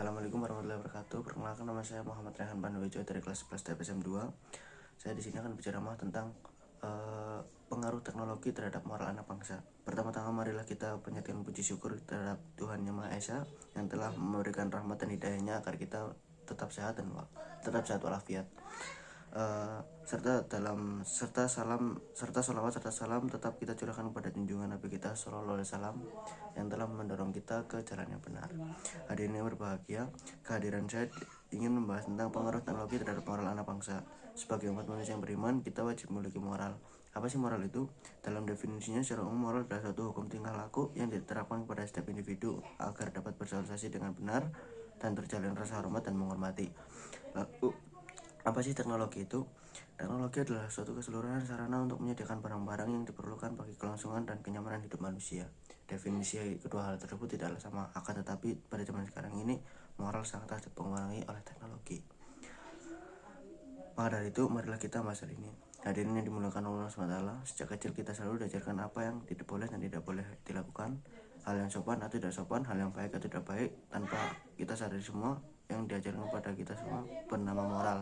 Assalamualaikum warahmatullahi wabarakatuh. Perkenalkan, nama saya Muhammad Rehan Pandowijo dari kelas 11 TPSM 2. Saya di sini akan berceramah tentang pengaruh teknologi terhadap moral anak bangsa. Pertama-tama marilah kita panjatkan puji syukur terhadap Tuhan Yang Maha Esa yang telah memberikan rahmat dan hidayahnya agar kita tetap sehat dan walafiat. Serta salawat serta salam tetap kita curahkan kepada junjungan Nabi kita Sallallahu Alaihi Wasallam yang telah mendorong kita ke jalan yang benar. Hadirin yang berbahagia, kehadiran saya ingin membahas tentang pengaruh teknologi terhadap moral anak bangsa. Sebagai umat manusia yang beriman, kita wajib memiliki moral. Apa sih moral itu? Dalam definisinya, secara umum moral adalah suatu hukum tingkah laku yang diterapkan kepada setiap individu agar dapat bersosialisasi dengan benar dan terjalin rasa hormat dan menghormati. Lalu, apa sih teknologi itu? Teknologi adalah suatu keseluruhan sarana untuk menyediakan barang-barang yang diperlukan bagi kelangsungan dan kenyamanan hidup manusia. Definisi kedua hal tersebut tidaklah sama, akan tetapi pada zaman sekarang ini moral sangat dipengaruhi oleh teknologi. Maka dari itu, marilah kita bahas hal ini. Hadirin yang dimuliakan Allah SWT, sejak kecil kita selalu diajarkan apa yang tidak boleh dan tidak boleh dilakukan, hal yang sopan atau tidak sopan, hal yang baik atau tidak baik, tanpa kita sadari semua yang diajarkan kepada kita semua bernama moral.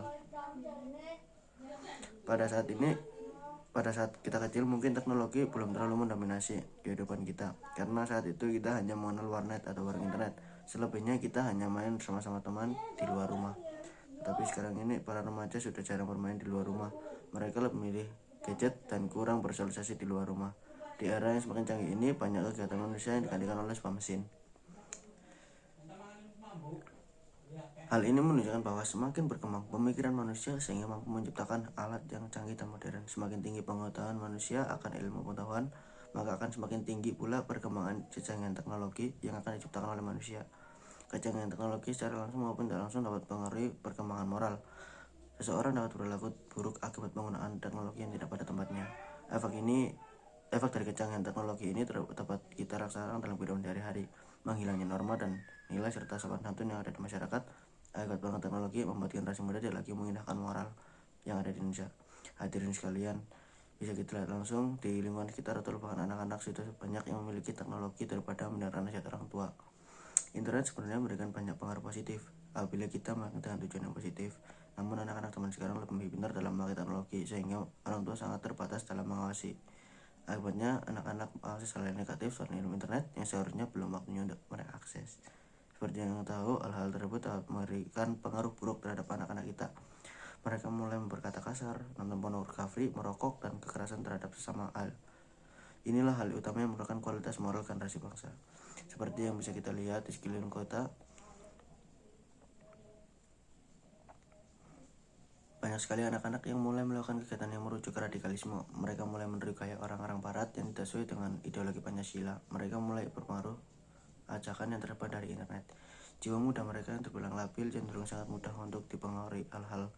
Pada saat kita kecil mungkin teknologi belum terlalu mendominasi kehidupan kita, karena saat itu kita hanya mengenal warnet atau warung internet. Selebihnya kita hanya main sama-sama teman di luar rumah. Tetapi sekarang ini para remaja sudah jarang bermain di luar rumah. Mereka lebih memilih gadget dan kurang bersosialisasi di luar rumah. Di era yang semakin canggih ini, banyak kegiatan manusia yang digantikan oleh sebuah mesin. Hal ini menunjukkan bahwa semakin berkembang pemikiran manusia sehingga mampu menciptakan alat yang canggih dan modern. Semakin tinggi pengetahuan manusia akan ilmu pengetahuan, maka akan semakin tinggi pula perkembangan kecanggihan teknologi yang akan diciptakan oleh manusia. Kecanggihan teknologi secara langsung maupun tidak langsung dapat mempengaruhi perkembangan moral. Seseorang dapat berlaku buruk akibat penggunaan teknologi yang tidak pada tempatnya. Efek dari kecanggihan teknologi ini dapat kita rasakan dalam kehidupan sehari-hari. Menghilangnya norma dan nilai serta sopan santun yang ada di masyarakat akibat penggunaan teknologi membuat generasi muda tidak lagi mengindahkan moral yang ada di Indonesia. Hadirin sekalian, bisa kita lihat langsung di lingkungan sekitar atau bahkan anak-anak sudah banyak yang memiliki teknologi daripada mendengarkan nasihat orang tua. Internet sebenarnya memberikan banyak pengaruh positif apabila kita melakukan dengan tujuan yang positif. Namun anak-anak zaman sekarang lebih pintar dalam memakai teknologi sehingga orang tua sangat terbatas dalam mengawasi. Akibatnya anak-anak mengakses hal yang negatif soal ilmu internet yang seharusnya belum waktunya untuk mereka akses. Seperti yang tahu, hal-hal tersebut dapat memberikan pengaruh buruk terhadap anak-anak kita. Mereka mulai berkata kasar, nonton pornografi, merokok, dan kekerasan terhadap sesama hal. Inilah hal utama yang merupakan kualitas moral generasi bangsa. Seperti yang bisa kita lihat di sekeliling kota, banyak sekali anak-anak yang mulai melakukan kegiatan yang merujuk ke radikalisme. Mereka mulai meniru gaya orang-orang barat yang tidak sesuai dengan ideologi Pancasila. Mereka mulai berpengaruh ajakan yang terdapat dari internet. Jiwa muda mereka yang terbilang labil cenderung sangat mudah untuk dipengaruhi hal-hal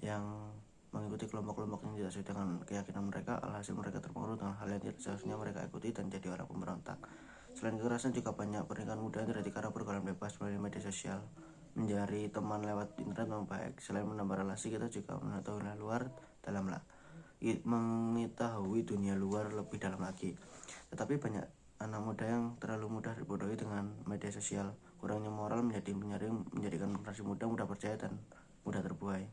yang mengikuti kelompok-kelompok yang tidak sesuai dengan keyakinan mereka. Alhasil mereka terpengaruh dengan hal yang tidak seharusnya mereka ikuti dan jadi orang pemberontak. Selain kekerasan, juga banyak pernikahan muda yang terjadi karena pergaulan bebas melalui media sosial. Mencari teman lewat internet memang baik. Selain menambah relasi, kita juga mengetahui dunia luar lebih dalam lagi. Tetapi banyak anak muda yang terlalu mudah dibodohi dengan media sosial. Kurangnya moral menjadikan generasi muda mudah percaya dan mudah terbuai.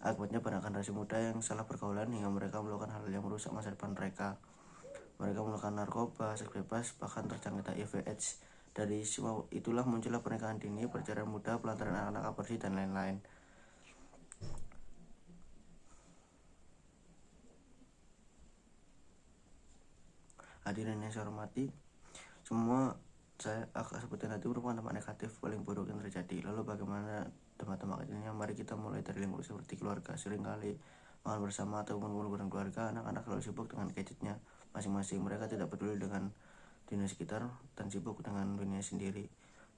Akibatnya banyak generasi muda yang salah pergaulan hingga mereka melakukan hal yang merusak masa depan mereka. Mereka melakukan narkoba, seks bebas, bahkan terjangkit HIV/AIDS. Dari semua itulah muncullah pernikahan dini, perceraian muda, pelantaran anak-anak aborsi, dan lain-lain. Hadirin yang saya hormati, semua saya akan sebutin tadi merupakan dampak negatif paling buruk yang terjadi. Lalu bagaimana dampak-dampak kecilnya? Mari kita mulai dari lingkup seperti keluarga. Seringkali makan bersama atau kumpul dengan keluarga, anak-anak selalu sibuk dengan gadgetnya masing-masing. Mereka tidak peduli dengan dunia sekitar dan sibuk dengan dunia sendiri.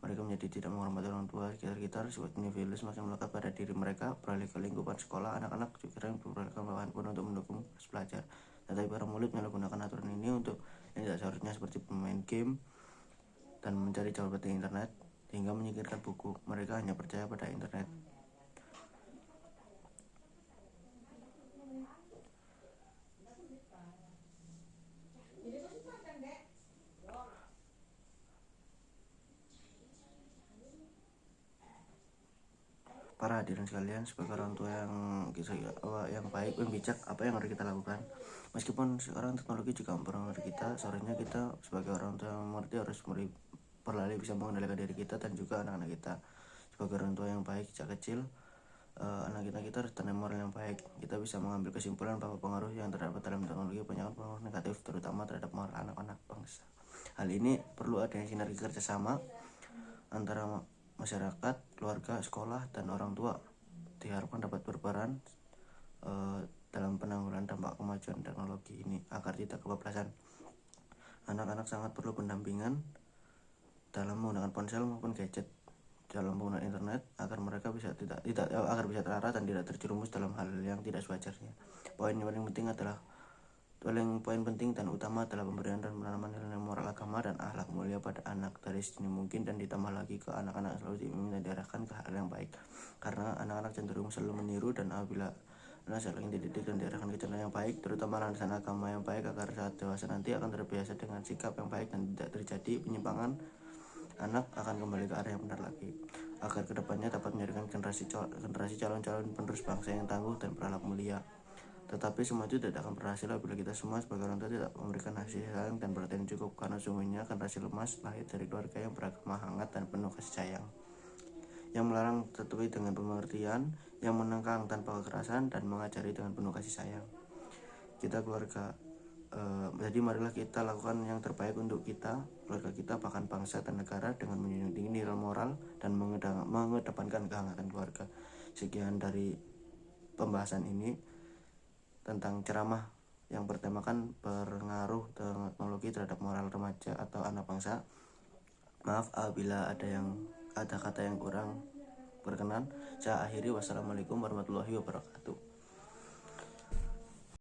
Mereka menjadi tidak menghormati orang tua sekitar. Sifat individualis semakin melekat pada diri mereka. Beralih ke lingkupan sekolah, anak-anak juga sering mempergunakan handphone untuk mendukung belajar. Tetapi para murid menyalahgunakan aturan ini untuk yang tidak seharusnya, seperti bermain game dan mencari jawaban di internet hingga menyingkirkan buku. Mereka hanya percaya pada internet. Para hadirin sekalian, sebagai orang tua yang baik dan bijak, apa yang harus kita lakukan? Meskipun sekarang teknologi juga mempengaruhi kita, seharusnya kita sebagai orang tua yang mengerti harus beralih bisa mengendalikan diri kita dan juga anak-anak kita. Sebagai orang tua yang baik sejak kecil, anak kita harus tanam moral yang baik. Kita bisa mengambil kesimpulan bahwa pengaruh yang terdapat dalam teknologi banyak pengaruh negatif, terutama terhadap moral anak-anak bangsa. Hal ini perlu adanya sinergi kerjasama antara masyarakat, keluarga, sekolah, dan orang tua. Diharapkan dapat berperan dalam penanggulangan dampak kemajuan teknologi ini agar tidak kebablasan. Anak-anak sangat perlu pendampingan dalam menggunakan ponsel maupun gadget dalam penggunaan internet agar mereka bisa agar bisa terarah dan tidak terjerumus dalam hal yang tidak sewajarnya. Poin penting dan utama adalah pemberian dan penanaman nilai moral agama dan akhlak mulia pada anak dari sedini mungkin, dan ditambah lagi ke anak-anak selalu diarahkan ke hal yang baik, karena anak-anak cenderung selalu meniru, dan apabila anak saling dididik dan diarahkan ke jalan yang baik, terutama landasan agama yang baik, agar saat dewasa nanti akan terbiasa dengan sikap yang baik dan tidak terjadi penyimpangan, anak akan kembali ke arah yang benar lagi, agar kedepannya dapat menjadikan generasi calon-calon penerus bangsa yang tangguh dan berakhlak mulia. Tetapi semua itu tidak akan berhasil apabila kita semua sebagai orang tua tidak memberikan kasih sayang dan perhatian cukup, karena sungguhnya generasi lemas lahir dari keluarga yang beragama hangat dan penuh kasih sayang, yang melarang tetapi dengan pengertian, yang menengkang tanpa kekerasan, dan mengajari dengan penuh kasih sayang. Kita keluarga, jadi marilah kita lakukan yang terbaik untuk kita, keluarga kita, bahkan bangsa dan negara, dengan menjunjung tinggi nilai moral dan mengedepankan kehangatan keluarga. Sekian dari pembahasan ini tentang ceramah yang bertemakan pengaruh teknologi terhadap moral remaja atau anak bangsa. Maaf apabila ada kata yang kurang berkenan. Saya akhiri. Wassalamualaikum warahmatullahi wabarakatuh.